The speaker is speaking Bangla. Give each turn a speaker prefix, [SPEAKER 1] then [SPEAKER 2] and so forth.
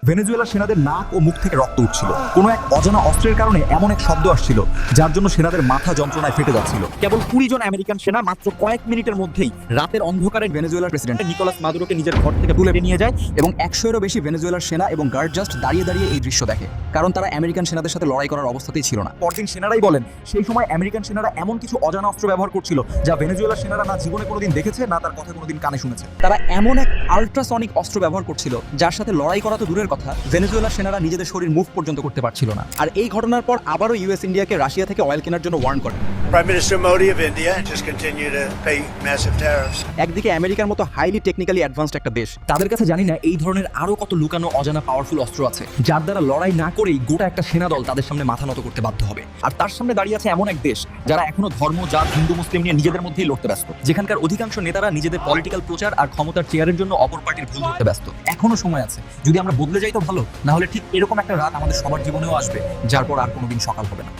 [SPEAKER 1] ভেনেজুয়েলার সেনাদের নাক ও মুখ থেকে রক্ত উঠছিল। কোনো এক অজানা অস্ত্রের কারণে এমন এক শব্দ আসছিল যার জন্য সেনাদের মাথা যন্ত্রণায় ফেটে যাচ্ছিল। কেবল 20 জন আমেরিকান সেনা মাত্র কয়েক মিনিটের মধ্যেই রাতের অন্ধকারে ভেনেজুয়েলার প্রেসিডেন্ট নিকোলাস মাদুরোকে নিজের ঘর থেকে তুলে নিয়ে যায় এবং 100-এরও বেশি ভেনেজুয়েলার সেনা এবং গার্ড জাস্ট দাঁড়িয়ে দাঁড়িয়ে এই দৃশ্য দেখে, কারণ তারা আমেরিকান সেনাদের সাথে লড়াই করার অবস্থাতেই ছিল না। পরদিন সেনারাই বলেন সেই সময় আমেরিকান সেনারা এমন কিছু অজানা অস্ত্র ব্যবহার করছিল যা ভেনেজুয়েলার সেনারা না জীবনে কোনোদিন দেখেছে না তার কথা কোনোদিন কানে শুনেছে। তারা এমন এক আল্ট্রাসনিক অস্ত্র ব্যবহার করছিল যার সাথে লড়াই করা তো দূরের কথা, ভেনেজুয়েলার সেনারা নিজেদের শরীর মুভ পর্যন্ত করতে পারছিল না। আর এই ঘটনার পর আবারও ইউএস ইন্ডিয়াকে রাশিয়া থেকে অয়েল কেনার জন্য ওয়ার্ন করে।
[SPEAKER 2] Prime Minister Modi of India just continue to pay massive tariffs.
[SPEAKER 1] একদিকে আমেরিকার মতো হাইলি টেকনিক্যালি অ্যাডভান্সড একটা দেশ, তাদের কাছে জানি না এই ধরনের আরো কত লুকানো অজানা পাওয়ারফুল অস্ত্র আছে যার দ্বারা লড়াই না করেই গোটা একটা সেনা দল তাদের সামনে মাথা নত করতে বাধ্য হবে। আর তার সামনে দাঁড়িয়ে আছে এমন এক দেশ যারা এখনো ধর্ম, জাত, হিন্দু মুসলিম নিয়ে নিজেদের মধ্যেই লড়তে ব্যস্ত, যেখানকার অধিকাংশ নেতারা নিজেদের পলিটিক্যাল প্রচার আর ক্ষমতার চেয়ারের জন্য অপর পার্টির ভুল ধরতে ব্যস্ত। এখনো সময় আছে, যদি আমরা বদলে যাই তো ভালো, না হলে ঠিক এরকম একটা রাত আমাদের সবার জীবনেও আসবে যার পর আর কোনোদিন সকাল হবে না।